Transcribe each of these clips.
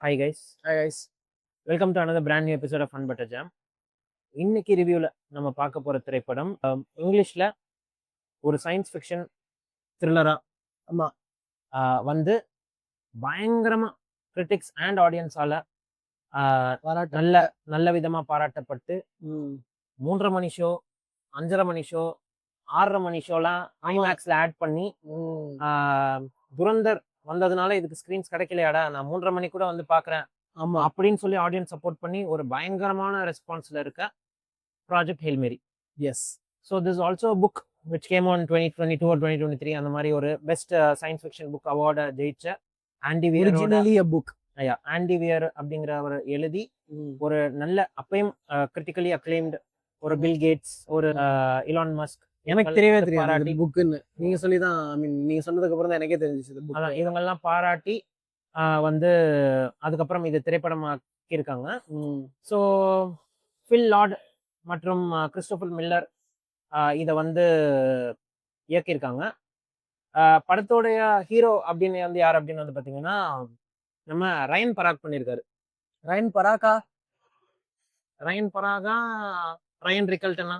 Hi guys. Hi guys. Welcome to another brand new episode of Fun Butter Jam. இன்னைக்கு ரிவ்யூவில் நம்ம பார்க்க போகிற திரைப்படம் இங்கிலீஷில் ஒரு சயின்ஸ் ஃபிக்ஷன் த்ரில்லராக ஆமா வந்து பயங்கரமாக கிரிட்டிக்ஸ் அண்ட் ஆடியன்ஸால் பாராட்டு. நல்ல நல்ல விதமாக பாராட்டப்பட்டு 3:30 மணி ஷோ, 5:30 மணி ஷோ, 6:30 மணி ஷோலாம் ஐமேக்ஸில் ஆட் பண்ணி துரந்தர் வந்ததுனால இதுக்கு ஸ்க்ரீன்ஸ் கிடைக்கலையாடா, நான் 3:30 மணி கூட வந்து பார்க்குறேன் ஆமா அப்படின்னு சொல்லி ஆடியன்ஸ் சப்போர்ட் பண்ணி ஒரு பயங்கரமான ரெஸ்பான்ஸ்ல இருக்க Project Hail Mary. Yes. So this also book which came on 2022 or 2023 அந்த மாதிரி ஒரு பெஸ்ட் சயின்ஸ் ஃபிக்ஷன் புக் அவார்டை ஜெயிச்ச Andy Weir. Originally a book. Andy Weir அப்படிங்கிற அவர் எழுதி ஒரு நல்ல அப்பயும் கிரிட்டிக்கலி அக்ளைம்டு ஒரு பில் கேட்ஸ், ஒரு இலான் மஸ்க், எனக்கு தெரியவே தெரியாது புக்குன்னு. நீங்க சொல்லி தான், ஐ மீன் நீங்க சொன்னதுக்கு அப்புறம் தான் எனக்கே தெரிஞ்சிச்சு. அதான் இவங்கெல்லாம் பாராட்டி வந்து அதுக்கப்புறம் இது திரைப்படமாக்கியிருக்காங்க. ஸோ ஃபில் லார்ட் மற்றும் கிறிஸ்டோபர் மில்லர் இதை வந்து இயக்கியிருக்காங்க. படத்தோடைய ஹீரோ அப்படின்னு வந்து யார் அப்படின்னு வந்து பார்த்தீங்கன்னா நம்ம ரயன் பராக் பண்ணியிருக்காரு. ரயன் பராகா, ரயன் ரிக்கல்டனா,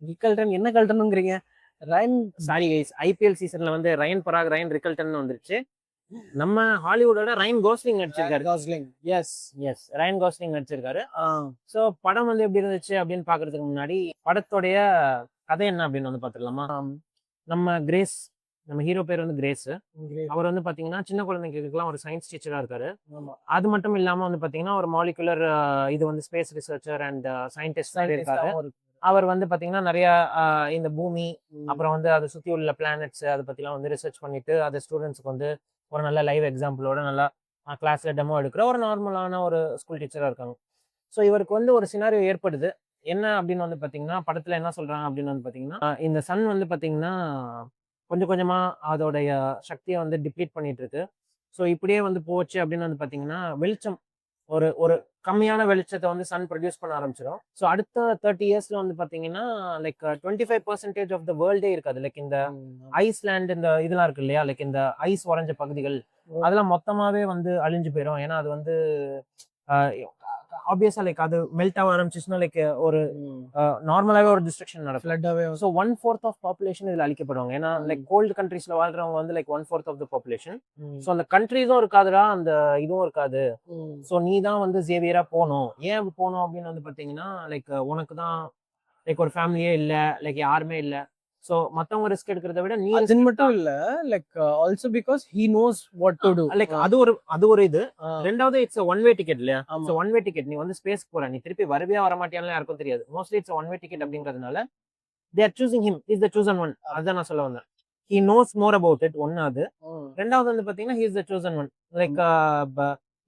ரிக்கல்டன் என்ன கல்டனுங்கிறீங்க? ரயன் சாரி கைஸ், ஐபிஎல் சீசன்ல வந்து ரயன் பராக், ரயன் ரிக்கல்டன் வந்துருச்சு. நம்ம ஹாலிவுட்டோட ரயன் கோஸ்லிங் நடிச்சிருக்காரு. Gosling. Yes yes, Ryan Gosling நடிச்சிருக்காரு. ஸோ படம் வந்து எப்படி இருந்துச்சு அப்படின்னு பாக்குறதுக்கு முன்னாடி படத்தோடைய கதை என்ன அப்படின்னு வந்து பாத்துக்கலாமா? நம்ம கிரேஸ், நம்ம ஹீரோ பேர் வந்து கிரேஸ். அவர் வந்து பாத்தீங்கன்னா சின்ன குழந்தைங்களுக்குலாம் ஒரு சயின்ஸ் டீச்சரா இருக்காரு. அது மட்டும் இல்லாம வந்து பாத்தீங்கன்னா ஒரு மாலிகுலர் இது வந்து ஸ்பேஸ் ரிசர்ச்சர் அண்ட் சயின்டிஸ்ட் இருக்காரு. அவர் வந்து பாத்தீங்கன்னா நிறைய இந்த பூமி அப்புறம் வந்து அதை சுத்தி உள்ள பிளானட்ஸ் அதை பத்திலாம் வந்து ரிசர்ச் பண்ணிட்டு அதை ஸ்டூடெண்ட்ஸ்க்கு வந்து ஒரு நல்ல லைவ் எக்ஸாம்பிளோட நல்லா கிளாஸ்ல டெமோ எடுக்கிற ஒரு நார்மலான ஒரு ஸ்கூல் டீச்சரா இருக்காங்க. ஸோ இவருக்கு வந்து ஒரு சினாரியோ ஏற்படுது. என்ன அப்படின்னு வந்து பாத்தீங்கன்னா படத்துல என்ன சொல்றாங்க அப்படின்னு வந்து பாத்தீங்கன்னா இந்த சன் வந்து பாத்தீங்கன்னா கொஞ்சம் கொஞ்சமா அதோடைய சக்தியை வந்து டிப்ளீட் பண்ணிட்டு இருக்கு. ஸோ இப்படியே வந்து போச்சு அப்படின்னு வந்து பாத்தீங்கன்னா வெளிச்சம் ஒரு ஒரு கம்மியான வெளிச்சத்தை வந்து சன் ப்ரொடியூஸ் பண்ண ஆரம்பிச்சிடும். ஸோ அடுத்த 30 இயர்ஸ்ல வந்து பாத்தீங்கன்னா லைக் 25% ஆஃப் த வேர்ல்டே இருக்காது. லைக் இந்த ஐஸ்லேண்ட் இந்த இதெல்லாம் இருக்கு இல்லையா, லைக் இந்த ஐஸ் உறைஞ்ச பகுதிகள் அதெல்லாம் மொத்தமாவே வந்து அழிஞ்சு போயிடும். ஏன்னா அது வந்து ஆப்வியஸா லைக் அது மெல்ட் ஆக ஆரம்பிச்சுன்னா லைக் ஒரு நார்மலாவே ஒரு டிஸ்ட்ரக்ஷன் நடக்கும். ஸோ 1/4 ஆஃப் பாப்புலேஷன் இதுல அழிக்கப்படுவாங்க. ஏன்னா லைக் கோல்டு கண்ட்ரீஸ்ல வாழ்றவங்க வந்து like 1/4 of the population. So அந்த கண்ட்ரீஸும் இருக்காதுடா, அந்த இதுவும் இருக்காது. ஸோ நீ தான் வந்து சேவியரா போகணும். ஏன் போகணும் அப்படின்னு வந்து பாத்தீங்கன்னா லைக் உனக்கு தான் லைக் ஒரு ஃபேமிலியே இல்லை, லைக் யாருமே இல்லை. ஸோ மத்தவங்க ரிஸ்க் எடுக்கிறத விட நீ அது மட்டும் இல்ல, like also because he knows what to to. Like அது ஒரு இது. ரெண்டாவது இட்ஸ் ஒன் வே டிக்கெட் இல்லையா? So one way ticket. நீ வந்து ஸ்பேஸ்க்கு போற, நீ திருப்பி வரவே வரமாட்டியான்னு யாருக்கும் தெரியாது. Mostly it's one way ticket அப்படிங்கிறதுனால they are choosing him, he is the chosen one. அதான் நான் சொல்ல வந்தேன். he knows more about it. ஒன்னாவது. ரெண்டாவது வந்து பாத்தீங்கன்னா he is the chosen one. Like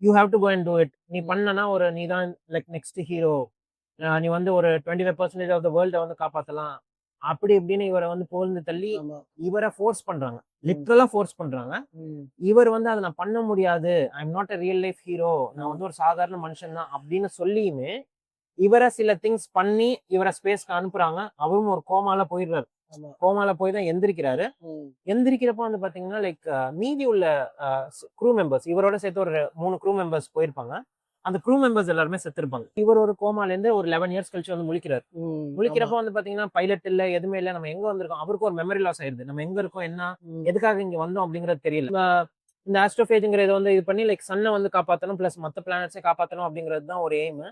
you have to go and do it. நீ பண்ணனா ஒரு நீ தான் லைக் நெக்ஸ்ட் ஹீரோ, நீ வந்து ஒரு 25% ஆஃப் த வேர்ல்ட வந்து காப்பாத்தலாம் அப்படி இப்படின்னு இவரை வந்து போல்ந்து தள்ளி இவரை ஃபோர்ஸ் பண்றாங்க, லிட்டரலா ஃபோர்ஸ் பண்றாங்க. இவர் வந்து அதை நான் பண்ண முடியாது, I am not a real life hero, நான் வந்து ஒரு சாதாரண மனுஷன் தான் அப்படின்னு சொல்லியுமே இவரை சில திங்ஸ் பண்ணி இவரை ஸ்பேஸ்க்கு அனுப்புறாங்க. அவரும் ஒரு கோமால போயிடுறாரு. கோமால போய் தான் எந்திரிக்கிறாரு. எந்திரிக்கிறப்ப வந்து பாத்தீங்கன்னா லைக் மீதி உள்ள க்ரூ மெம்பர்ஸ், இவரோட சேர்த்து ஒரு 3 க்ரூ மெம்பர்ஸ் போயிருப்பாங்க. அந்த க்ரூ மெம்பர்ஸ் எல்லாருமே செத்துருப்பாங்க. இவர் ஒரு கோமால இருந்து ஒரு 11 இயர்ஸ் கழிச்சு வந்து முழிக்கிறாரு. முழிக்கிறப்ப வந்து பாத்தீங்கன்னா பைலட் இல்ல, எதுவுமே இல்ல, நம்ம எங்க வந்திருக்கோம், அவருக்கு ஒரு மெமரி லாஸ் ஆயிருது. நம்ம எங்க இருக்கோம், என்ன எதுக்காக இங்க வந்தோம் அப்படிங்கறது தெரியல. இந்த ஆஸ்ட்ரோஃபேஜ்ங்கிறத வந்து இது பண்ணி லைக் சன்னை வந்து காப்பாற்றணும், பிளஸ் மற்ற பிளானட்ஸை காப்பாற்றணும் அப்படிங்கிறது தான் ஒரு எய்ம்.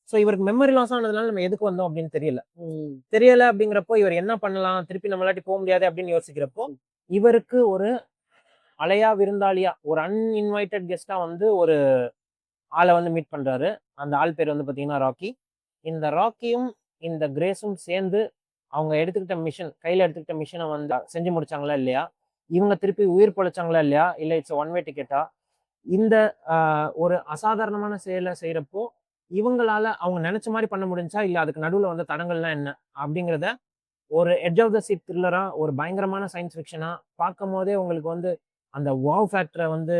ஸோ இவருக்கு மெமரி லாஸ் ஆனதுனால நம்ம எதுக்கு வந்தோம் அப்படின்னு தெரியல அப்படிங்கிறப்போ இவர் என்ன பண்ணலாம், திருப்பி நம்மளாட்டி போக முடியாது அப்படின்னு யோசிக்கிறப்போ இவருக்கு ஒரு அலையா விருந்தாளியா ஒரு அன்இன்வைட்டட் கெஸ்டா வந்து ஒரு ஆளை வந்து மீட் பண்றாரு. அந்த ஆள் பேர் வந்து பாத்தீங்கன்னா ராக்கி. இந்த ராக்கியும் இந்த கிரேஸும் சேர்ந்து அவங்க எடுத்துக்கிட்ட மிஷன், கையில எடுத்துக்கிட்ட மிஷனை வந்து செஞ்சு முடிச்சாங்களா இல்லையா, இவங்க திருப்பி உயிர் பொழைச்சாங்களா இல்லையா, இல்ல இட்ஸ் ஒன் வே டிக்கெட்டா, இந்த ஒரு அசாதாரணமான செயலை செய்யறப்போ இவங்களால அவங்க நினைச்ச மாதிரி பண்ண முடிஞ்சா இல்ல அதுக்கு நடுவுல வந்து தடங்கள்லாம் என்ன அப்படிங்கிறத ஒரு எட்ஜ் ஆஃப் த சீட் த்ரில்லரா ஒரு பயங்கரமான சயின்ஸ் ஃபிக்ஷனா பார்க்கும் போதே உங்களுக்கு வந்து அந்த வாவ் ஃபேக்டரை வந்து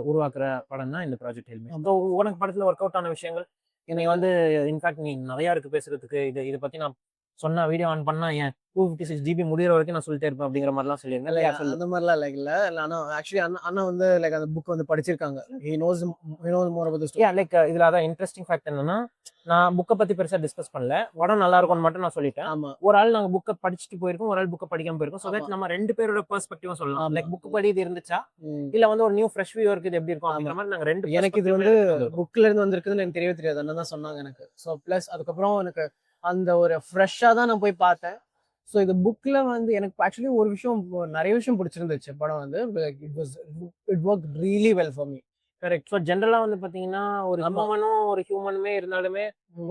உருவாக்குற படம் தான் இந்த ப்ராஜெக்ட் ஹெயில் மேரி. ஸோ உனக்கு படத்துல ஒர்க் அவுட் ஆன விஷயங்கள் இன்னைக்கு வந்து இன்ஃபேக்ட் நீ நிறைய இருக்கு பேசுறதுக்கு. இதை பத்தி நான் சொன்னா வீடியோ ஆன் பண்ணா ஏன் 256 GB முடியற வரைக்கும் நான் சொல்லிட்டே இருப்பேன் அப்படிங்கிற மாதிரிலாம் சொல்லியிருந்தேன். அந்த மாதிரிலாம் லைக் இல்ல ஆனா ஆக்சுவலி அண்ணா வந்து லைக் அந்த புக் வந்து படிச்சிருக்காங்க. he knows more about the story. Like இதுல அதான் இன்ட்ரெஸ்டிங் ஃபேக்ட் என்னன்னா, நான் புக்கை பத்தி பெருசா டிஸ்கஸ் பண்ணல, படம் நல்லா இருக்கும்னு மட்டும் நான் சொல்லிட்டேன். ஆமா ஒரு ஆள் நாங்க புக்கை படிச்சுட்டு போயிருக்கோம், ஒரு ஆள் புக்கை படிக்காம போயிருக்கோம். ஸோ தட் நம்ம 2 பேரோட பெர்ஸ்பெக்டிவும் சொல்லலாம். ஆமா. லைக் புக் படி இது இருந்துச்சா ம். இல்ல வந்து ஒரு நியூ ஃப்ரெஷ் வியூவருக்கு இது எப்படி இருக்கும் அப்படிங்கிற மாதிரி நாங்க 2 எனக்கு இது வந்து புக்ல இருந்து வந்திருக்குதுன்னு எனக்கு தெரியவே தெரியாது. அண்ணன் தான் சொன்னாங்க எனக்கு. ஸோ ப்ளஸ் அதுக்கப்புறம் எனக்கு அந்த ஒரு ஃப்ரெஷ்ஷாக தான் நான் போய் பார்த்தேன். ஸோ இது புக்ல வந்து எனக்கு ஆக்சுவலி ஒரு விஷயம் நிறைய விஷயம் பிடிச்சிருந்துச்சு. படம் வந்து it work really well for me. Correct. So ஜென்ரலா வந்து பாத்தீங்கன்னா ஒரு ஆமா. ஒரு ஹியூமனுமே இருந்தாலுமே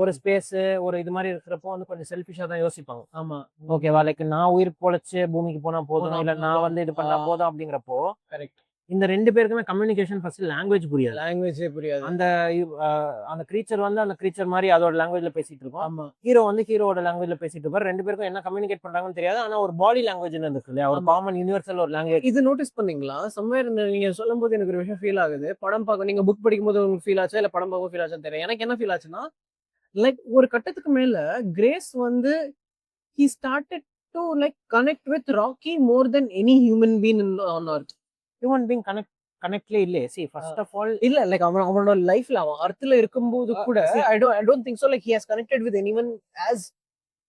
ஒரு ஸ்பேஸ் ஒரு இது மாதிரி இருக்கிறப்போ வந்து கொஞ்சம் செல்ஃபிஷா தான் யோசிப்பாங்க. ஆமா ஓகேவா, லைக் நான் உயிர் பொழைச்சு பூமிக்கு போனா போதும், இல்ல நான் வந்து இது பண்ணா ஆ. போதும் அப்படிங்கிறப்போ கரெக்ட். இந்த 2 பேருக்குமே கம்யூனிகேஷன் ஃபர்ஸ்ட் லாங்குவேஜ் புரியாது. லாங்குவேஜே புரியாது. அந்த கிரீச்சர் வந்து அந்த கிரீச்சர் மாதிரி அதோட லாங்குவேஜ்ல பேசிட்டு இருக்கோம், ஆமா ஹீரோ வந்து ஹீரோட லாங்குவேஜ்ல பேசிட்டு இருப்பாரு. 2 பேருக்கும் என்ன கம்யூனிகேட் பண்றாங்கன்னு தெரியாது. ஆனா ஒரு பாடி லாங்குவேஜ் இருக்கு இல்லையா, ஒரு ஆமா. காமன் யூனிவர்சல் ஒரு லாங்குவேஜ். இது நோட்டீஸ் பண்ணீங்களா? சம்வேர் நீங்க சொல்லும்போது எனக்கு ஒரு விஷயம் ஃபீல் ஆகுது. படம் பார்க்க நீங்க புக் படிக்கும்போது உங்களுக்கு ஃபீல் ஆச்சா இல்ல படம் பார்க்க ஃபீல் ஆச்சான்னு தெரியல. எனக்கு என்ன ஃபீல் ஆச்சுன்னா லைக் ஒரு கட்டத்துக்கு மேல கிரேஸ் வந்து he started to like connect with Rocky more than any human being on earth. Human being கனெக்ட்ல இல்லையே. சி ஃபர்ஸ்ட் ஆஃப் ஆல் இல்ல லைக் அவனோட லைஃப்ல அவன் அர்த்ல இருக்கும்போது கூட I don't think so like he has connected with anyone as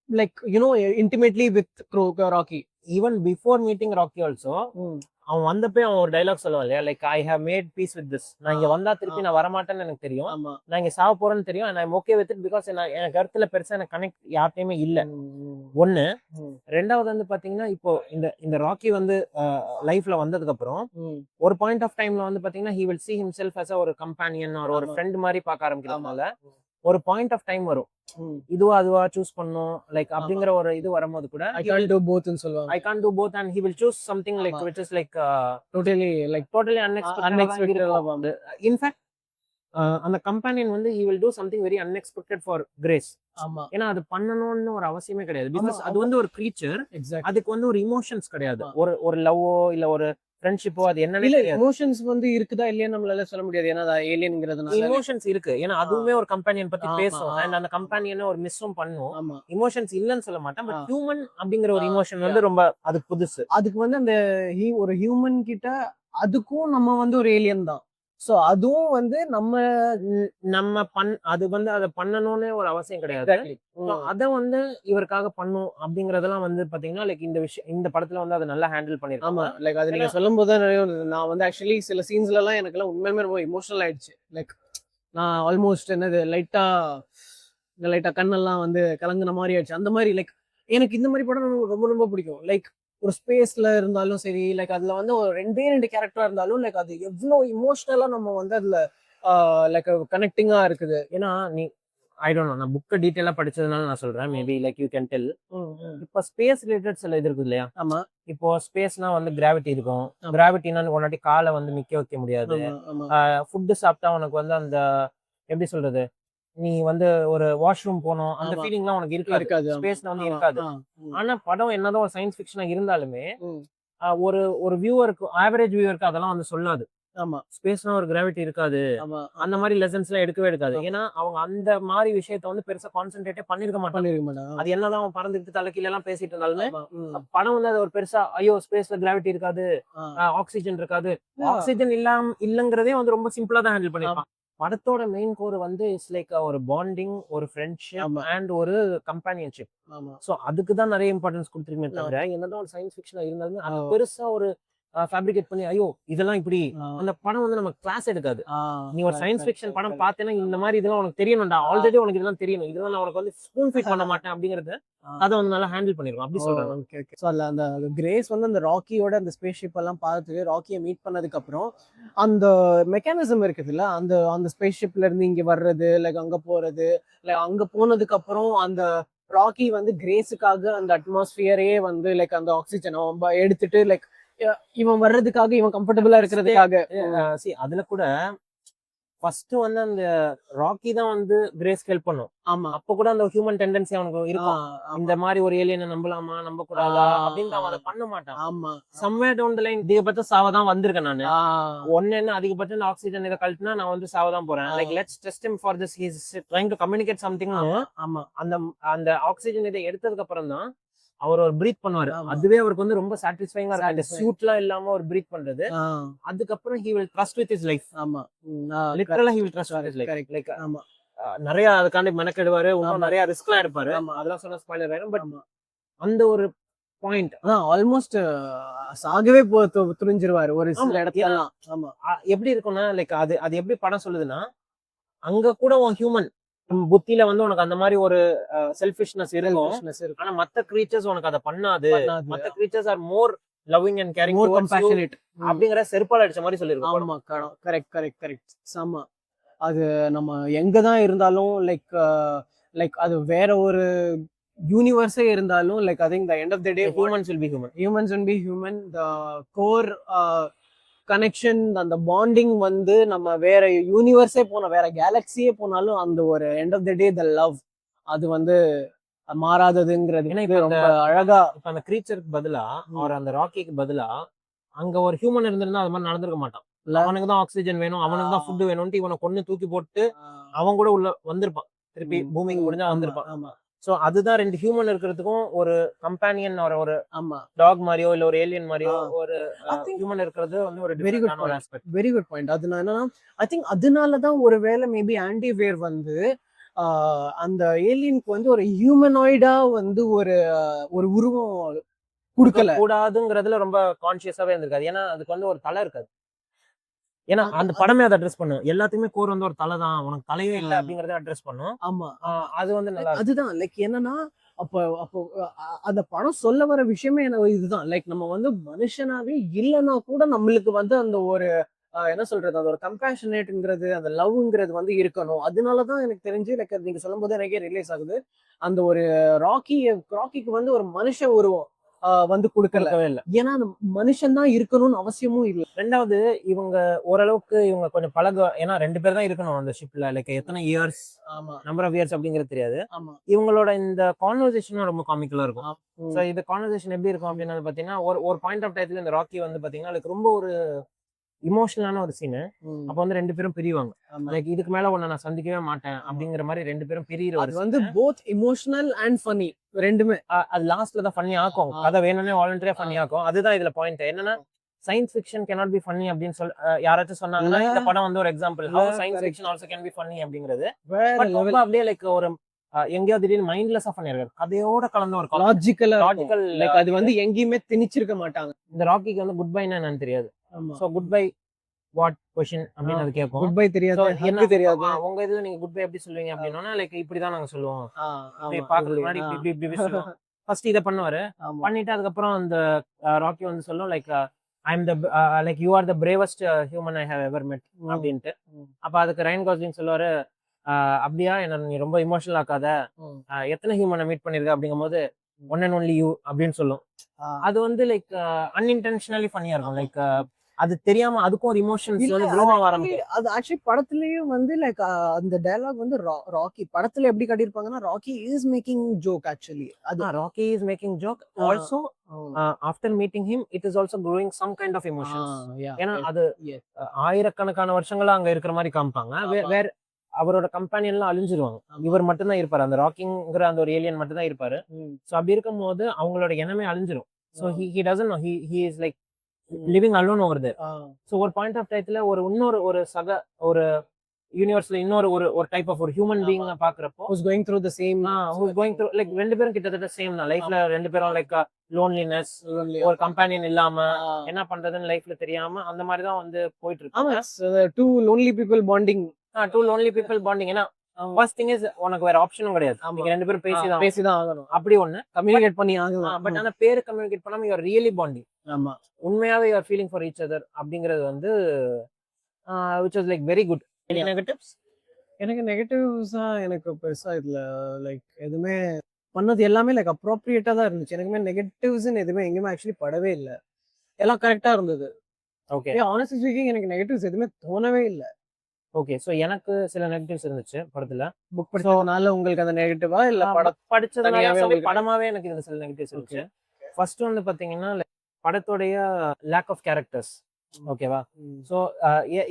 like you know intimately with Rocky. Even before meeting Rocky also அவன் வந்தப்பே அவன் ஒரு டைலாக் சொல்லுவான் இல்லையா, like I have made peace with this. நான் இங்க வந்தா திருப்பி நான் வரமாட்டேன்னு எனக்கு தெரியும், ஆமா நான் இங்க சாவ போறேன்னு தெரியும், and I'm okay with it because எனக்கு கருத்துல பெருசா எனக்கு கனெக்ட் யார்ட்டையுமே இல்ல. ஒண்ணு. ரெண்டாவது வந்து பாத்தீங்கன்னா இப்போ இந்த ராக்கி வந்து லைஃப்ல வந்ததுக்கு அப்புறம் ஒரு பாயிண்ட் ஆஃப் டைம்ல வந்து பாத்தீங்கன்னா he will see himself as ஒரு கம்பேனியன் ஒரு ஃப்ரெண்ட் மாதிரி பார்க்க ஆரம்பிக்கிறதுனால ஒரு பாயிண்ட் ஆஃப் டைம் வரும் இதுவா அதுவா சூஸ் பண்ணும் லைக் அப்படிங்கிற ஒரு இது வரும்போது கூட I can't do both ன்னு சொல்லுவாங்க. I can't do both and he will choose something like which is like totally unexpected. In fact அந்த கம்பெனியன் வந்து he will do something very unexpected for Grace. ஆமா ஏன்னா அது பண்ணணும்னு ஒரு அவசியமே கிடையாது பிகாஸ் அது வந்து ஒரு கிரீச்சர், எக்ஸாக்ட். அதுக்கு வந்து ஒரு இமோஷன்ஸ் கிடையாது, ஒரு லவ்வோ இல்ல ஒரு ஃப்ரெண்ட்ஷிப்போ அது என்னன்னு இல்ல தெரியாது. எமோஷன்ஸ் வந்து இருக்குதா இல்லையா நம்மளால சொல்ல முடியாது. ஏன்னா அது ஏலியன்ங்கிறதுனால இமோஷன்ஸ் இருக்கு, ஏன்னா அதுவுமே ஒரு கம்பெனியன் பத்தி ஆமா, பேசும் ஆமா. அண்ட் அந்த கம்பெனியனை ஒரு மிஸ்ஸும் பண்ணும். ஆமா இமோஷன்ஸ் இல்லைன்னு சொல்ல மாட்டேன், பட் ஆ. ஹியூமன் அப்படிங்கிற ஒரு இமோஷன் வந்து ரொம்ப அது புதுசு. அதுக்கு வந்து அந்த ஒரு ஹியூமன் கிட்ட அதுக்கும் நம்ம வந்து ஒரு ஏலியன் தான். சோ அதுவும் வந்து நம்ம அது வந்து அதை பண்ணணும்னு ஒரு அவசியம் கிடையாது. So, அத வந்து இவருக்காக பண்ணும் அப்படிங்கறதெல்லாம் வந்து பாத்தீங்கன்னா லைக் இந்த படத்துல வந்து அதை நல்லா ஹேண்டில் ஆமா பண்ணிருக்காங்க. லைக் அது நீங்க சொல்லும் போது நான் வந்து ஆக்சுவலி சில சீன்ஸ்ல எல்லாம் எனக்கு எல்லாம் உண்மையுமே ரொம்ப இமோஷனல் ஆயிடுச்சு. லைக் நான் ஆல்மோஸ்ட் என்னது லைட்டா கண்ணெல்லாம் வந்து கலங்குன மாதிரி ஆயிடுச்சு. அந்த மாதிரி லைக் எனக்கு இந்த மாதிரி படம் ரொம்ப ரொம்ப பிடிக்கும். லைக் ஒரு ஸ்பேஸ்ல இருந்தாலும் சரி, லைக் அதுல வந்து ஒரு 2 கேரக்டரா இருந்தாலும் லைக் அது எவ்வளவு இமோஷனலா நம்ம வந்து அதுல லைக் கனெக்டிங்கா இருக்குது. ஏன்னா நீ ஐ டோன்ட் நோ, நான் புக்கை டீட்டெயிலா படிச்சதுனால நான் சொல்றேன், maybe like you can tell. இப்போ ஸ்பேஸ் ரிலேட்டட் சில இது இருக்குது இல்லையா, ஆமா இப்போ ஸ்பேஸ்னா வந்து கிராவிட்டி இருக்கும், ஆமா. கிராவிட்டினா உன்னாட்டி காலை வந்து நிக்க வைக்க முடியாது, ஆமா ஃபுட்டு சாப்பிட்டா உனக்கு வந்து அந்த எப்படி சொல்றது, நீ வந்து ஒரு வாஷ்ரூம் போனோம் அந்த ஆமா. ஃபீலிங்லாம் உனக்கு இருக்காது, இருக்காது. ஸ்பேஸ்ல வந்து ஆமா. இருக்காது. ம். ஆனா படம் என்னதான் ஒரு சயின்ஸ் ஃபிக்ஷனா இருந்தாலுமே ம். ஒரு வியூவருக்கு ஆவரேஜ் வியூவருக்கு அதெல்லாம் வந்து சொல்லாது. ஆமா ஸ்பேஸ்னா ஒரு கிராவிட்டி இருக்காது, ஆமா அந்த மாதிரி லெசன்ஸ் எல்லாம் எடுக்கவே எடுக்காது. ஆமா. ஏன்னா அவங்க அந்த மாதிரி விஷயத்த வந்து பெருசா கான்சென்ட்ரேட்டே பண்ணிருக்க மாட்டாங்க. பண்ணிருக்க மாட்டான். அது என்னதான் அவன் பறந்துட்டு தலைக்கீழ எல்லாம் பேசிட்டு இருந்தாலுமே ஆமா. படம் வந்து அது ஒரு பெருசா ஐயோ ஸ்பேஸ்ல கிராவிட்டி இருக்காது, ஆ. ஆக்சிஜன் இருக்காது, ஆ. ஆக்சிஜன் இல்லங்கிறதே வந்து ரொம்ப சிம்பிளா தான் ஹேண்டில் பண்ணிருப்பான். படத்தோட மெயின் கோர் வந்து இட்ஸ் லைக் ஒரு பாண்டிங், ஒரு ஃப்ரெண்ட்ஷிப் ஆமா. அண்ட் ஒரு கம்பானியன்ஷிப். ஆமா சோ அதுக்கு தான் நிறைய இம்பார்ட்டன்ஸ் கொடுத்துருக்கீங்க தவிர என்னதான் ஒரு சயின்ஸ் ஃபிக்ஷனா இருந்தாலுமே அது ஆ. பெருசா ஒரு ஃபேப்ரிகேட் பண்ணி ஐயோ இதெல்லாம் இப்படி ஆ. அந்த படம் வந்து நம்ம கிளாஸ் எடுக்காது. ஆ. நீ ஒரு சயின்ஸ் ஃபிக்ஷன் படம் பார்த்தேன்னா இந்த மாதிரி இதெல்லாம் உனக்கு தெரியணும்டா, ஆல்ரெடி உனக்கு இதெல்லாம் தெரியணும், இதெல்லாம் நான் உனக்கு வந்து ஸ்பூன் ஃபீட் பண்ண மாட்டேன் அப்படிங்கறது அதை வந்து நல்லா ஹேண்டில் பண்ணிருக்கோம் அப்படி சொல்றாங்க. Okay okay. ஸோ அதில் அந்த கிரேஸ் வந்து அந்த ராக்கியோட அந்த ஸ்பேஸ்ஷிப் எல்லாம் பார்த்துட்டு ராக்கியை மீட் பண்ணதுக்கு அப்புறம் அந்த மெக்கானிசம் இருக்குதுல்ல, அந்த அந்த ஸ்பேஸ்ஷிப்ல இருந்து இங்க வர்றது லைக் அங்க போறது, லைக் அங்க போனதுக்கு அப்புறம் அந்த ராக்கி வந்து கிரேஸுக்காக அந்த அட்மாஸ்பியரே வந்து லைக் அந்த ஆக்சிஜனை எடுத்துட்டு லைக் இவன் வர்றதுக்காக இவன் கம்ஃபர்டபுளா இருக்கிறதுக்காக See, அதுல கூட ஃபர்ஸ்ட் வந்து அந்த ராக்கி தான் வந்து கிரேஸ் ஹெல்ப் பண்ணும். ஆமா அப்ப கூட அந்த ஹியூமன் டெண்டன்சி அவனுக்கு இருக்கும். ஆமா இந்த மாதிரி ஒரு ஏலியனை நம்பலாமா நம்ப கூடாதா ஆ, அப்படின்னு அவன் அதை பண்ண மாட்டான். ஆமா சம்வேர் டவுன் தி லைன் அதிகபட்ச சாவதான் வந்திருக்கேன் நானு. ஆ, ஒன்னு அதிகபட்சம் ஆக்சிஜன் இதை கழட்டினா நான் வந்து சாவதான் போறேன். Like let's test him for this, he is trying to communicate something. ஆமா அந்த அந்த ஆக்சிஜன் இதை எடுத்ததுக்கு அப்புறம் தான் அவர் ஒரு பிரீத் பண்ணுவாரு. ஆமா. அதுவே அவருக்கு வந்து ரொம்ப சாட்டிஸ்ஃபைங்கா இருக்கு. அந்த Satisfying. சூட்லாம் இல்லாம ஒரு பிரீத் பண்றது. ஆ, அதுக்கப்புறம் he will trust with his life. ஆமா லிட்டரலா he will trust with his life. Correct like ஆமா நிறைய அதுக்காண்டி மெனக்கெடுவாரு, இன்னும் ஆமா. நிறைய ரிஸ்க்லாம் எடுப்பாரு. ஆமா. அதெல்லாம் சொன்னா ஸ்பாயிலர் ஆயிடும். பட் ஆமா அந்த ஒரு பாயிண்ட் அதான் ஆல்மோஸ்ட் சாகவே துணிஞ்சிருவாரு ஒரு சில ஆமா. இடத்துலலாம். ஆமா எப்படி இருக்கும்னா லைக் அது அது எப்படி படம் சொல்லுதுன்னா, அங்க கூட உன் ஹியூமன் புத்தியில வந்து உனக்கு அந்த மாதிரி ஒரு செல்ஃபிஷ்னஸ் இருக்கும். Selfishness இருக்கும். ஆனா மத்த கிரீச்சர்ஸ் உனக்கு அதை பண்ணாது. பண்ணாது. மத்த creatures are more loving and caring More towards you compassionate. அப்படிங்கிற செருப்பால் அடிச்ச மாதிரி சொல்லிருக்கோம். ஆமா கரெக்ட் கரெக்ட் கரெக்ட் செம்ம. அது நம்ம எங்கதான் இருந்தாலும் லைக் அது வேற ஒரு யூனிவர்ஸே இருந்தாலும் like I think the end of the day humans will be human. Humans will be human. the core connection அந்த பாண்டிங் வந்து நம்ம வேற யூனிவர்ஸே போனோம் வேற கேலக்சியே போனாலும் அந்த ஒரு end of the day the love அது வந்து மாறாததுங்கிறது ஏன்னா இப்ப ரொம்ப அழகா இப்ப அந்த கிரீச்சருக்கு பதிலா ஒரு அந்த ராக்கிக்கு பதிலா அங்க ஒரு ஹியூமன் இருந்திருந்தா அது மாதிரி நடந்திருக்க மாட்டான். அவனுக்கு தான் ஆக்சிஜன் வேணும், அவனுக்கு தான் ஃபுட் வேணும்ட்டு இவனை கொன்னு தூக்கி போட்டு அவன் கூட உள்ள வந்திருப்பான். திருப்பி பூமிக்கு முடிஞ்சா வந்திருப்பான். ஆமா சோ அதுதான் ரெண்டு ஹியூமன் இருக்கிறதுக்கும் ஒரு கம்பேனியன் ஒரு ஆமா டாக் மாதிரியோ இல்ல ஒரு ஏலியன் மாதிரியோ ஒரு I think- ஹியூமன் இருக்கிறது வந்து ஒரு Very good டிஃபரெண்டான ஒரு point. Aspect. Very good point. அது நான் என்னன்னா ஐ திங்க் அதனாலதான் ஒருவேளை மேபி ஆன்டி வேர் வந்து அந்த ஏலியனுக்கு வந்து ஒரு ஹியூமனாய்டா வந்து ஒரு உருவம் கொடுக்கல. கூடாதுங்கிறதுல ரொம்ப கான்சியஸாவே இருந்திருக்காது. ஏன்னா அதுக்கு வந்து ஒரு தலை இருக்காது. ஏன்னா அந்த படமே அதை அட்ரஸ் பண்ணும். எல்லாத்துக்குமே கோர் வந்து ஒரு தலை தான், உனக்கு தலையே இல்லை அப்படிங்கறத அட்ரஸ் பண்ணும். ஆமா அது வந்து நல்லா இருக்கும். அதுதான் லைக் என்னன்னா அப்போ அந்த படம் சொல்ல வர விஷயமே எனக்கு இதுதான் லைக் நம்ம வந்து மனுஷனாவே இல்லைன்னா கூட நம்மளுக்கு வந்து அந்த ஒரு என்ன சொல்றது அந்த ஒரு கம்பேஷனேட்ங்கிறது அந்த லவ்ங்கிறது வந்து இருக்கணும். அதனாலதான் எனக்கு தெரிஞ்சு லைக் நீங்க சொல்லும் போது எனக்கே ரிலீஸ் ஆகுது அந்த ஒரு ராக்கிக்கு வந்து ஒரு மனுஷ உருவம் வந்து கொடுக்கல. கொடுக்கவே இல்லை. ஏன்னா அந்த மனுஷன் தான் இருக்கணும்னு அவசியமும் இல்லை. ரெண்டாவது இவங்க ஓரளவுக்கு இவங்க கொஞ்சம் ஏன்னா 2 பேர் தான் இருக்கணும் அந்த ஷிப்ல. லைக் எத்தனை இயர்ஸ், ஆமா நம்பர் ஆஃப் இயர்ஸ் அப்படிங்கிறது தெரியாது. ஆமா இவங்களோட இந்த கான்வர்சேஷனும் ரொம்ப காமிக்கலா இருக்கும். ம். ஸோ இந்த கான்வர்சேஷன் எப்படி இருக்கும் அப்படின்னு பாத்தீங்கன்னா ஒரு பாயிண்ட் ஆஃப் டயத்துல இந்த ராக்கி வந்து பாத்தீங்கன்னா லைக் ரொம்ப ஒரு இமோஷனலான ஒரு சீனு. ம். அப்ப வந்து 2 பேரும் பிரிவாங்க. ஆமா. லைக் இதுக்கு மேல உன்னை நான் சந்திக்கவே மாட்டேன் அப்படிங்கிற மாதிரி 2 பேரும் பிரியிற அது ஒரு வந்து போத் இமோஷனல் அண்ட் ஃபன்னி ரெண்டுமே. அது லாஸ்ட்ல தான் ஃபன்னி ஆக்கும். கதை வேணும்னே வாலண்டரியா ஃபன்னி ஆக்கும். அதுதான் இதுல பாயிண்ட். என்னன்னா science fiction cannot be funny அப்படின்னு யாராச்சும் சொன்னாங்கன்னா இந்த படம் வந்து ஒரு example. how science fiction also can be funny அப்படிங்கிறது. வேற பட் level. ரொம்ப அப்படியே லைக் ஒரு எங்கேயோ திடீர்னு மைண்ட்லெஸ்ஸா பண்ணிருக்காரு. கதையோட கலந்த ஒரு லாஜிக்கலா லாஜிக்கல். லைக் அது வந்து எங்கேயுமே திணிச்சிருக்க மாட்டாங்க. இந்த ராக்கிக்கு வந்து குட் பைனா என்னன்னு தெரியாது. ஆமா so good bye what question அப்படின்னு அது கேட்கும். குட் பை தெரியாது, So, ஹக் தெரியாது. உங்க இதுல நீங்க குட் பை எப்படி சொல்லுவீங்க அப்படின்னா லைக் இப்படிதான் நாங்க சொல்லுவோம். ஆமா பாக்குறதுக்கு முன்னாடி இப்படி இப்படி இப்படி சொல்லுவோம். ஃபர்ஸ்ட் இத பண்ணுவாரு. ஆமா பண்ணிட்டு அதுக்கப்புறம் அந்த ராக்கி வந்து சொல்லும் like I am the like you are the bravest human I have ever met அப்படின்ட்டு. அப்ப அதுக்கு ரைன் காஸ்லிங் சொல்லுவாரு அப்படியா என்ன நீ ரொம்ப இமோஷனல் ஆக்காத, எத்தனை ஹியூமனை மீட் பண்ணிருக்க அப்படிங்கும்போது ஒன் அண்ட் ஒன்லி யூ அப்படின்னு சொல்லும். அது வந்து லைக் அன்இன்டென்ஷனலி ஃபன்னியா இருக்கும். லைக் அது தெரியாம அதுக்கும் ஒரு இமோஷன்ஸ் வந்து க்ளோ ஆக ஆரம்பிக்கும். அது ஆக்சுவலி படத்துலயும் வந்து லைக் அந்த டயலாக் வந்து ராக்கி படத்துல எப்படி காட்டியிருப்பாங்கன்னா Rocky is making joke actually. அது Rocky is making joke also. After meeting him it is also growing some kind of emotions. ஏன்னா அது ஆயிரக்கணக்கான வருஷங்களா அங்க இருக்கிற மாதிரி காமிப்பாங்க. வேற அவரோட கம்பெனியெல்லாம் அழிஞ்சிருவாங்க. இவர் மட்டும் தான் இருப்பாரு. அந்த ராக்கிங்கிற அந்த ஒரு ஏலியன் மட்டும் தான் இருப்பாரு. சோ அப்படி இருக்கும்போது அவங்களோட எண்ணமே அழிஞ்சிரும். So he doesn't know he is like living alone over there. So ஒரு பாயிண்ட் ஆஃப் டைத்துல இன்னொரு ஒரு யூனிவர்ஸ்ல இன்னொரு ஒரு டைப் ஆஃப் ஒரு ஹியூமன் பீயிங் பாக்குறப்போ who's going through the same who's going through like 2 பேரும் கிட்டத்தட்ட சேம் தான். லைஃப்ல 2 பேரும் லைக் லோன்லினஸ், ஒரு கம்பெனியன் இல்லாம என்ன பண்றதுன்னு லைஃப்ல தெரியாம அந்த மாதிரி தான் வந்து போயிட்டு இருக்கு. ஆமா two lonely people bonding. Two lonely people bonding. ஏன்னா ஃபர்ஸ்ட் திங் இஸ் உனக்கு வேற ஆப்ஷனும் கிடையாது. நீங்க 2 பேரும் பேசிதான் ஆகணும். அப்படி ஒண்ணு கம்யூனிகேட் பண்ணி ஆகணும். பட் ஆனா பேரு கம்யூனிகேட் பண்ணாம யூ ஆர் ரியலி பாண்டிங். ஆமா உண்மையாவே you are feeling for each other அப்படிங்கிறது வந்து which was like very good. Any negatives? எனக்கு நெகட்டிவ்ஸா எனக்கு பெருசா இதுல லைக் எதுவுமே பண்ணது எல்லாமே லைக் அப்ரோப்ரியேட்டா தான் இருந்துச்சு. எனக்குமே நெகட்டிவ்ஸ்ன்னு எதுவுமே எங்கேயுமே ஆக்சுவலி படவே இல்லை. எல்லாம் கரெக்டா இருந்தது. ஓகே. ஆனஸ்ட்லி ஸ்பீக்கிங் எனக்கு நெகட்டிவ்ஸ் எதுவுமே தோணவே இல்லை. ஓகே. ஸோ எனக்கு சில நெகட்டிவ்ஸ் இருந்துச்சு படத்துல. புக் படிச்சதுனால உங்களுக்கு அந்த நெகட்டிவா இல்ல படம் படிச்சதுனால தனியாவே சொல்லி உங்களுக்கு படமாவே எனக்கு இதுல சில நெகட்டிவ்ஸ் இருந்துச்சு. ஃபர்ஸ்ட் வந்து பாத்தீங்கன்னா படத்தோடைய லேக் ஆஃப் கேரக்டர்ஸ். ஓகேவா? ஸோ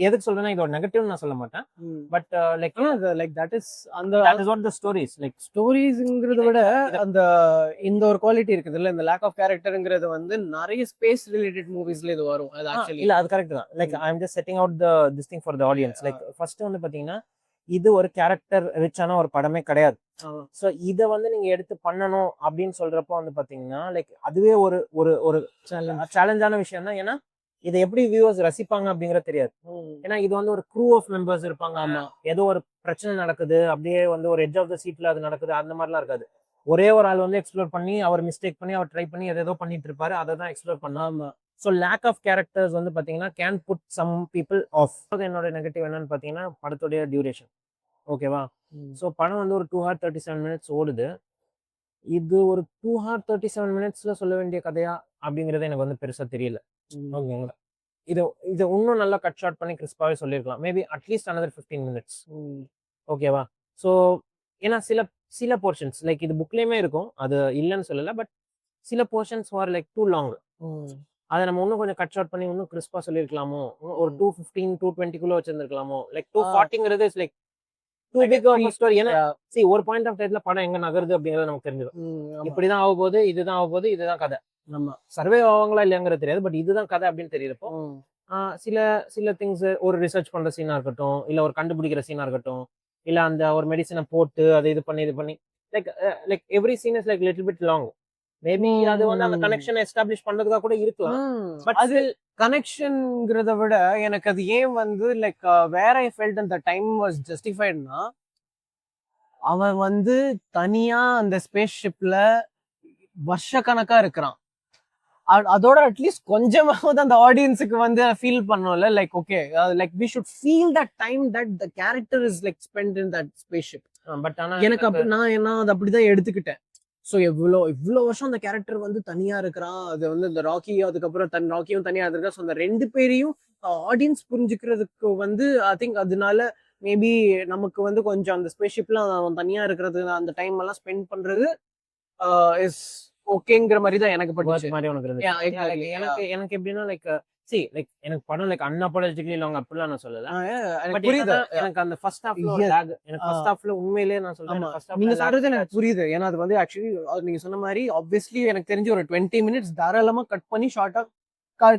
எதுக்கு சொல்றேன்னா இதோட நெகட்டிவ் நான் சொல்ல மாட்டேன். பட் லைக் தட் இஸ் அந்த that is what the stories like. ஸ்டோரிஸ்ங்கிறத விட அந்த இந்த ஒரு குவாலிட்டி இருக்குதுல்ல, இந்த லேக் ஆஃப் கேரக்டர்ங்கிறது வந்து நிறைய ஸ்பேஸ் ரிலேட்டட் மூவிஸ்ல இது வரும். அது ஆக்சுவலி இல்ல அது கரெக்ட் தான். Like I am just setting out the this thing for the audience. Like first வந்து பாத்தீங்கன்னா இது ஒரு கேரக்டர் ரிச்சான ஒரு படமே கிடையாது. ஸோ இதை வந்து நீங்க எடுத்து பண்ணணும் அப்படின்னு சொல்றப்போ வந்து பாத்தீங்கன்னா லைக் அதுவே ஒரு ஒரு ஒரு சேலஞ்சான விஷயம் தான். ஏன்னா இதை எப்படி வியூவர்ஸ் ரசிப்பாங்க அப்படிங்கறது தெரியாது. ஏன்னா இது வந்து ஒரு க்ரூ ஆஃப் மெம்பர்ஸ் இருப்பாங்க. ஆமா, ஏதோ ஒரு பிரச்சனை நடக்குது, அப்படியே வந்து ஒரு எட்ஜ் ஆஃப் த சீட்ல அது நடக்குது, அந்த மாதிரிலாம் இருக்காது. ஒரே ஒரு ஆள் வந்து எக்ஸ்ப்ளோர் பண்ணி அவர் மிஸ்டேக் பண்ணி அவர் ட்ரை பண்ணி ஏதோ பண்ணிட்டு இருப்பாரு, அதை தான் எக்ஸ்ப்ளோர் பண்ணாம. ஸோ லேக் ஆஃப் கேரக்டர்ஸ் வந்து பாத்தீங்கன்னா can put some people off. என்னோட நெகட்டிவ் என்னன்னு பாத்தீங்கன்னா படத்துடைய டியூரேஷன். ஓகேவா? ஸோ படம் வந்து ஒரு 2 hours 37 minutes ஓடுது. இது ஒரு 2 hours 37 minutesல சொல்ல வேண்டிய கதையா அப்படிங்கறது எனக்கு வந்து பெருசா தெரியல. ஓகேங்களா? இது இது இன்னும் நல்லா கட் ஷார்ட் பண்ணி கிறிஸ்பாவே சொல்லியிருக்கலாம். Maybe at least another 15 minutes. ஓகேவா? ஸோ ஏன்னா சில சில போர்ஷன்ஸ் லைக் இது புக்லயுமே இருக்கும், அது இல்லைன்னு சொல்லல. பட் சில portions are like too long. அதை நம்ம இன்னும் கொஞ்சம் கட் ஷார்ட் பண்ணி இன்னும் கிறிஸ்பா சொல்லியிருக்கலாமோ, ஒரு 215 220 வச்சிருந்திருக்கலாமோ. லைக் 240ங்கிறது is like too big of a story. ஏன்னா ஒரு பாயிண்ட் ஆஃப் டைம்ல படம் எங்க நகருது அப்படிங்கறது நமக்கு தெரிஞ்சிடும். இப்படிதான் ஆக போகுது, இதுதான் ஆக போகுது, இதுதான் கதை. நம்ம சர்வே ஆவாங்களா இல்லையாங்கிறது தெரியாது, பட் இதுதான் கதை அப்படின்னு தெரியுறப்போ சில சில திங்ஸ் ஒரு ரிசர்ச் பண்ற சீனா இருக்கட்டும், இல்ல ஒரு கண்டுபிடிக்கிற சீனா இருக்கட்டும், இல்ல அந்த ஒரு மெடிசனை போட்டு அதை இது பண்ணி like like every scene is like little bit long. Maybe அது வந்து அந்த கனெக்ஷன் எஸ்டாப்ளிஷ் பண்றதுக்காக கூட இருக்கலாம். பட் அது கனெக்ஷன்ங்கிறத விட எனக்கு அது ஏன் வந்து லைக் வேற ஐ ஃபெல்ட் அந்த டைம் வாஸ் ஜஸ்டிஃபைட்னா, அவன் வந்து தனியா அந்த ஸ்பேஸ் ஷிப்ல வருஷக்கணக்கா இருக்கிறான். அதோட அட்லீஸ்ட் கொஞ்சமாவது அந்த ஆடியன்ஸுக்கு வந்து ஃபீல் பண்ணோம்ல, like okay like we should feel that time that the character is like spend in that spaceship. But ஆனா எனக்கு நான் அது அப்படிதான் எடுத்துக்கிட்டேன். ஸோ இவ்வளோ வருஷம் அந்த கேரக்டர் வந்து தனியா இருக்கிறான். அது வந்து இந்த ராக்கி, அதுக்கப்புறம் ராக்கியும் தனியா இருக்கா. ஸோ அந்த ரெண்டு பேரையும் ஆடியன்ஸ் புரிஞ்சுக்கிறதுக்கு வந்து ஐ திங்க் அதனால மேபி நமக்கு வந்து கொஞ்சம் அந்த ஸ்பேஸ்ஷிப்ல அவன் தனியா இருக்கிறது அந்த டைம் எல்லாம் ஸ்பெண்ட் பண்றது இஸ் ஓகேங்கிற மாதிரி தான் எனக்கு படுச்சு. மாதிரி உனக்கு இருந்துச்சு. எனக்கு எப்படின்னா லைக் லைக் எனக்கு படம் லைக் அன்அப்பாலஜிக்கலி லாங் அப்படிலாம் நான் சொல்லல. பட் புரியுது எனக்கு அந்த ஃபர்ஸ்ட் ஹாஃப்ல ஒரு லாக். எனக்கு ஃபர்ஸ்ட் ஹாஃப்ல உண்மையிலேயே நான் சொல்றேன் ஃபர்ஸ்ட் ஹாஃப் நீங்க சொல்றது எனக்கு புரியுது. ஏன்னா அது வந்து ஆக்சுவலி நீங்க சொன்ன மாதிரி ஆப்வியஸ்லி எனக்கு தெரிஞ்சு ஒரு 20 minutes தாராளமா கட் பண்ணி ஷார்ட்டா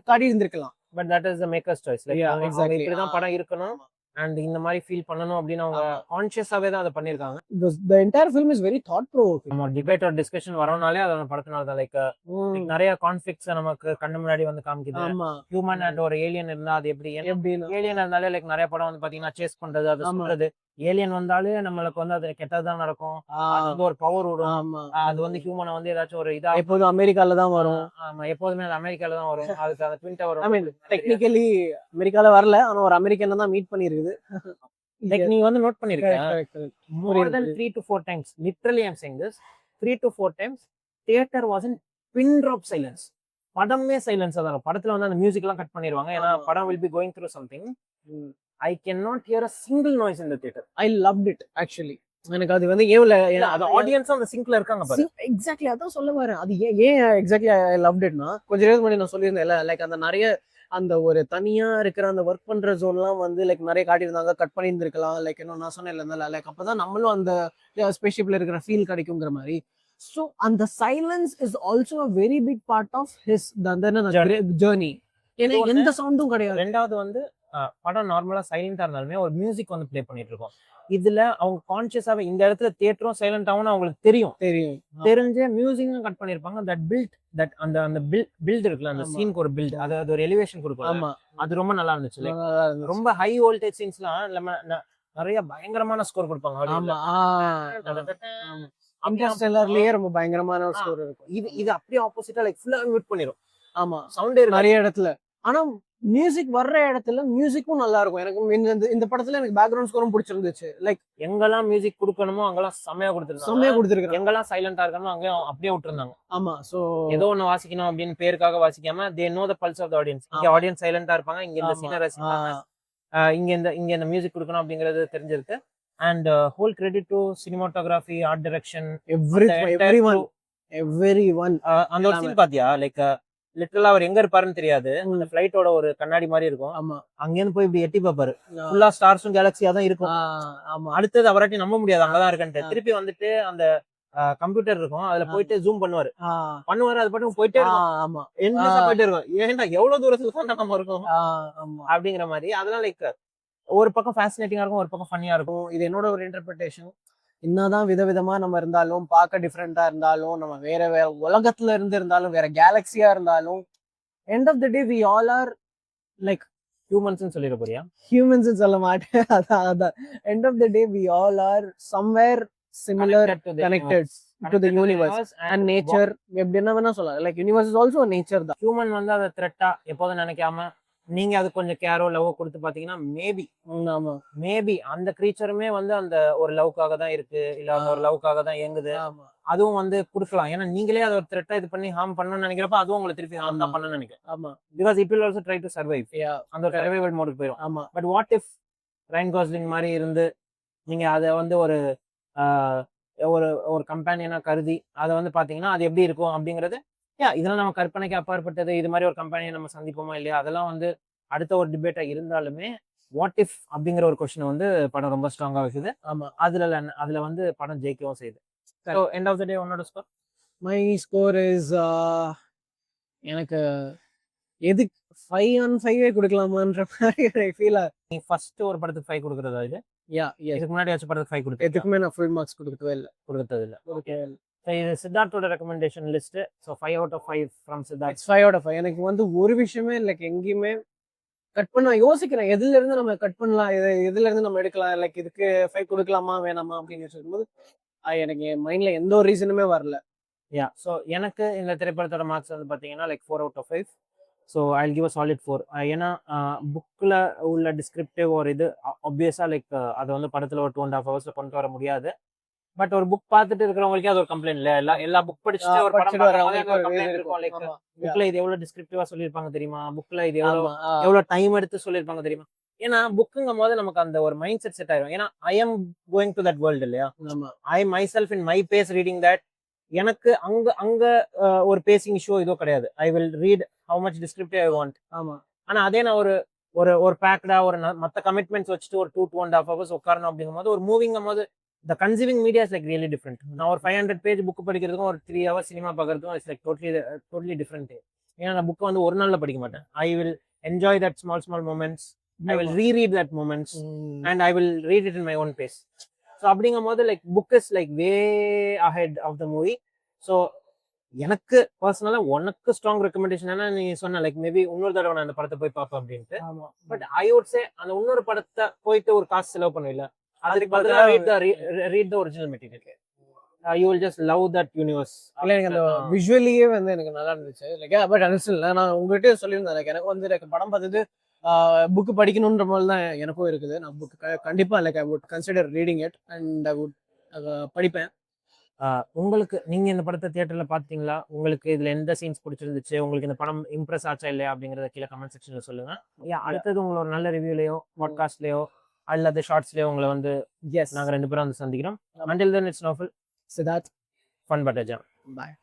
காட்டி இருந்திருக்கலாம். But that is the makers choice. Like இப்படிதான் படம் இருக்கணும் அண்ட் இந்த மாதிரி ஃபீல் பண்ணணும் அப்படின்னு அவங்க கான்ஷியஸாவே தான் அதை பண்ணிருக்காங்க. The entire film is very thought provoking. நம்ம டிபேட் ஆர் டிஸ்கஷன் வரனாலே அதோட படத்தினால தான் லைக் நிறைய கான்ஃப்ளிக்ட்ஸ் நமக்கு கண்ணு முன்னாடி வந்து காமிக்குது. ஹியூமன் அண்ட் ஒரு ஏலியன் இருந்தா அது எப்படி ஏலியன் இருந்தாலே லைக் நிறைய படம் வந்து பாத்தீங்கன்னா சேஸ் பண்றது, அது சொல்றது ஏலியன் வந்தாலே நம்மளுக்கு வந்து அது கெட்டதுதான் நடக்கும், அது ஒரு பவர் விடும், அது வந்து ஹியூமனை வந்து ஏதாச்சும் ஒரு இதா எப்போதும் அமெரிக்கால தான் வரும். ஆமா எப்போதுமே அது அமெரிக்கால தான் வரும். அதுக்கு அந்த ட்வின் டவர் ஐ மீன் டெக்னிக்கலி அமெரிக்கால வரல, ஆனா ஒரு அமெரிக்கன் தான் மீட் பண்ணிருக்குது. லைக் நீங்க வந்து நோட் பண்ணிருக்கீங்க more than 3 to 4 times, literally I'm saying this, 3 to 4 times theater was in pin drop silence. படமே சைலன்ஸா தான். படத்துல வந்து அந்த மியூசிக் எல்லாம் கட் பண்ணிடுவாங்க. ஏன்னா படம் will be going through something. I cannot hear a single noise in the theater. I loved it actually. எனக்கு அது வந்து அது ஆடியன்ஸும் அந்த சிங்க்ல இருக்காங்க பாரு. எக்ஸாக்ட்லி அதான் சொல்ல வரேன். அது ஏன் எக்ஸாக்ட்லி ஐ லவ்ட் இட்னா, கொஞ்ச நேரம் முன்னாடி நான் சொல்லியிருந்தேன்ல, லைக் அந்த நிறைய அந்த ஒரு தனியா இருக்கிற அந்த ஒர்க் பண்ற ஜோன்லாம் வந்து லைக் நிறைய காட்டியிருந்தாங்க, கட் பண்ணியிருந்திருக்கலாம். லைக் என்ன நான் சொன்னேன்ல, லைக் அப்பதான் நம்மளும் அந்த ஸ்பேஸ்ஷிப்ல இருக்கிற ஃபீல் கிடைக்குங்கிற மாதிரி. ஸோ அந்த silence is also a very big part of his journey. ஏன்னா எந்த சவுண்டும் கிடையாது. ரெண்டாவது வந்து படம் நார்மலா சைலண்டா இருந்தாலுமே ஒரு மியூசிக் வந்து பிளே பண்ணிட்டு இருக்கோம். இதுல அவங்க கான்சியஸாவே இந்த இடத்துல தியேட்டரும் சைலண்ட் ஆகும்னு அவங்களுக்கு தெரிஞ்ச மியூசிக்கும் கட் பண்ணிருப்பாங்க. தட் பில்ட் தட் அந்த அந்த பில்ட் இருக்குல்ல, அந்த சீனுக்கு ஒரு பில்ட், அதாவது ஒரு எலிவேஷன் கொடுக்கும். அது ரொம்ப நல்லா இருந்துச்சு. ரொம்ப ஹை வோல்டேஜ் சீன்ஸ்லாம் நம்ம நிறைய பயங்கரமான ஸ்கோர் கொடுப்பாங்க. இன்டர்ஸ்டெல்லர்லயே ரொம்ப பயங்கரமான ஸ்கோர் இருக்கும். இது அப்படியே ஆப்போசிட்டா லைக் ஃபுல்லா மியூட் பண்ணிரும். ஆமா, சவுண்டே நிறைய இடத்துல. ஆனா மியூசிக் வர்ற இடத்துல மியூசிக்கும் நல்லா இருக்கும். எனக்கு இந்த படத்துல எனக்கு பேக்ரவுண்ட் ஸ்கோரும் பிடிச்சிருந்துச்சு. லைக் எங்கெல்லாம் மியூசிக் கொடுக்கணுமோ அங்கெல்லாம் செமையா கொடுத்துருக்காங்க. எங்கெல்லாம் சைலண்டா இருக்கணும் அங்கேயும் அப்படியே விட்டுருந்தாங்க. ஆமா, சோ ஏதோ ஒண்ணு வாசிக்கணும் அப்படின்னு பேருக்காக வாசிக்காம they know the pulse of the audience. இங்க ஆடியன்ஸ் சைலண்டா இருப்பாங்க, இங்க இந்த சீனை ரசிப்பாங்க. இங்க இந்த மியூசிக் கொடுக்கணும் அப்படிங்கிறது தெரிஞ்சிருக்கு. And whole credit to cinematography, art direction, everyone அந்த ஒரு சீன் பாத்தியா? லைக் லிட்டரலா அவர் எங்க இருப்பாருன்னு தெரியாது. அந்த ஃபிளைட்டோட ஒரு கண்ணாடி மாதிரி இருக்கும். ஆமா அங்கேருந்து போய் இப்படி எட்டி பார்ப்பாரு. ஃபுல்லா ஸ்டார்ஸும் கேலக்சியா தான் இருக்கும். ஆமா அடுத்தது அவராட்டி நம்ப முடியாது அங்கதான் இருக்கன்ட்டு. திருப்பி வந்துட்டு அந்த கம்ப்யூட்டர் இருக்கும், அதுல போயிட்டு ஜூம் பண்ணுவாரு. அது பாட்டு போயிட்டே இருக்கும். ஆமா எண்ட்லெஸ்ஸா போயிட்டே இருக்கும். ஏன்டா எவ்வளவு தூரத்துக்கு தான் நம்ம இருக்கோம் ஆமா அப்படிங்கிற மாதிரி. அதெல்லாம் லைக் ஒரு பக்கம் ஃபேசினேட்டிங்கா இருக்கும், ஒரு பக்கம் ஃபன்னியா இருக்கும். இது என்னோட ஒரு இன்டர்பிரிட்டேஷன். என்னதான் விதவிதமா நம்ம இருந்தாலும், பார்க்க டிஃப்ரெண்டா இருந்தாலும், நம்ம வேற வேற உலகத்துல இருந்தாலும், வேற கேலக்சியா இருந்தாலும், end of the day we all are like humans சொல்லிட போறியா? ஹியூமன்ஸ் சொல்ல மாட்டேன். அதான் end of the day we all are somewhere similar connected to the universe and nature. எப்படி என்ன வேணா சொல்லலாம். Like universe is also nature தான். ஹியூமன் வந்து அதை த்ரெட்டா எப்போதும் நினைக்காம நீங்க அது கொஞ்சம் கேரோ லவ் கொடுத்து பாத்தீங்கன்னா மேபி அந்த கிரீச்சருமே வந்து அந்த ஒரு லவ்க்காக தான் இருக்கு, இல்ல அந்த ஒரு லவ்க்காக தான் இயங்குது. அதுவும் வந்து கொடுக்கலாம். ஏன்னா நீங்களே அதை ஒரு த்ரெட்டா இது பண்ணி ஹார்ம் பண்ணணும்னு நினைக்கிறப்ப அதுவும் உங்களை திருப்பி ஹார்ம் தான் பண்ணணும்னு நினைக்கிறேன். ஆமா, because it will also try to survive. அந்த ஒரு சர்வைவல் மோடுக்கு போயிடும். ஆமா, but what if Ryan Gosling மாதிரி இருந்து நீங்க அதை வந்து ஒரு ஒரு கம்பேனியனா கருதி அதை வந்து பாத்தீங்கன்னா அது எப்படி இருக்கும் அப்படிங்கிறது. இதெல்லாம் நம்ம கற்பனைக்கு அப்பாற்பட்டது. இது மாதிரி ஒரு கம்பெனியை நம்ம சந்திப்போமா இல்லையா, அதெல்லாம் வந்து அடுத்த ஒரு டிபேட்டா இருந்தாலுமே வாட் இஃப் அப்படிங்கிற ஒரு கொஸ்டின் வந்து படம் ரொம்ப ஸ்ட்ராங்கா வைக்குது. ஆமா, அதுல வந்து படம் ஜெயிக்கவும் செய்யுது. ஸோ எண்ட் ஆஃப் த டே உன்னோட ஸ்கோர்? மை ஸ்கோர் இஸ் எனக்கு எது 5 on 5 கொடுக்கலாமான்ற மாதிரி ஃபீல். நீ ஃபர்ஸ்ட் ஒரு படத்துக்கு 5 கொடுக்கறதா? இது இதுக்கு முன்னாடி வச்ச படத்துக்கு 5 கொடுத்து எதுக்குமே நான் ஃபுல் மார்க்ஸ் கொடுக்கவே இல்லை. இது சித்தார்த்தோட recommendation list. So 5 out of 5 from Siddharth. 5 out of 5. எனக்கு வந்து ஒரு விஷயமே லைக் எங்கேயுமே கட் பண்ண யோசிக்கிறேன். எதுல இருந்து நம்ம கட் பண்ணலாம், எதுல இருந்து நம்ம எடுக்கலாம், லைக் இதுக்கு 5 கொடுக்கலாமா வேணாமா அப்படின்னு சொல்லும்போது எனக்கு என் மைண்ட்ல எந்த ஒரு ரீசனுமே வரல. ஸோ எனக்கு இந்த திரைப்படத்தோட மார்க்ஸ் வந்து பார்த்தீங்கன்னா like 4 out of 5. So I will give a solid 4. ஏன்னா புக்கில் உள்ள டிஸ்கிரிப்டிவ் ஒரு இது ஆப்வியஸாக லைக் அதை வந்து படத்தில் ஒரு 2.5 hours கொண்டு வர முடியாது. பட் ஒரு புக் பார்த்துட்டு இருக்கிறவங்களுக்கே அது ஒரு கம்ப்ளைண்ட் இல்லையா? எல்லா புக் படிச்சுட்டு ஒரு படம் இருக்கும். லைக் புக்ல இது எவ்வளவு டிஸ்கிரிப்டிவா சொல்லியிருப்பாங்க தெரியுமா, புக்ல இது எவ்வளவு டைம் எடுத்து சொல்லியிருப்பாங்க தெரியுமா. ஏன்னா புக்குங்கும் போது நமக்கு அந்த ஒரு மைண்ட் செட் ஆயிடும். ஏன்னா I am going to that world இல்லையா. I myself in my pace reading that. எனக்கு அங்க ஒரு பேசிங் ஷோ இதோ கிடையாது. I will read how much descriptive I want. ஆனா அதே நான் ஒரு பேக்டா ஒரு மற்ற கமிட்மெண்ட்ஸ் வச்சுட்டு ஒரு 2.5 hours உட்காரணும் அப்படிங்கும் போது, ஒரு மூவிங்கும் போது the consuming media is like really different. நான் ஒரு 500 page புக் படிக்கிறதுக்கும் ஒரு 3 hours சினிமா பார்க்கறதுக்கும் இட்ஸ் லைக் totally different. ஏன்னா நான் புக் வந்து ஒரு நாள்ல படிக்க மாட்டேன். I will enjoy that small moments. I will reread that moments and I will read it in my own pace. So அப்படிங்கும் போது like book is like way ahead of the movie. So எனக்கு பர்சனலா உனக்கு strong recommendation என்ன நீ சொன்ன like maybe இன்னொரு தடவை நான் அந்த படத்தை போய் பார்ப்பேன் அப்படின்ட்டு. பட் ஐ வுட் சே அந்த இன்னொரு படத்தை போயிட்டு ஒரு காசு செலவு பண்ணுவில்ல, அதுக்கு பதிலா read the original material. You will just love that universe. எனக்கு அந்த விஷுவலியே வந்து எனக்கு நல்லா இருந்துச்சு. லைக் பட் அன்ஸ்டில் நான் உங்ககிட்ட சொல்லியிருந்தேன், லைக் எனக்கு வந்து லைக் படம் பார்த்துட்டு புக் படிக்கணுன்ற மாதிரி தான் எனக்கும் இருக்குது. நான் புக் கண்டிப்பா like I would consider reading it and I would படிப்பேன். உங்களுக்கு நீங்க இந்த படத்தை தியேட்டர்ல பாத்தீங்களா? உங்களுக்கு இதுல எந்த சீன்ஸ் பிடிச்சிருந்துச்சு, உங்களுக்கு இந்த படம் இம்ப்ரெஸ் ஆச்சா இல்லையா அப்படிங்கறத கீழே கமெண்ட் செக்ஷன்ல சொல்லுங்க. அடுத்தது உங்களோட ஒரு நல்ல ரிவ்யூலயோ பாட்காஸ்ட்லயோ அல்லது ஷார்ட்ஸ்லயோ உங்களை வந்து நாங்க 2 பேரும் வந்து சந்திக்கிறோம். Until then, it's Naufal, Siddharth, fun but a jam. Bye.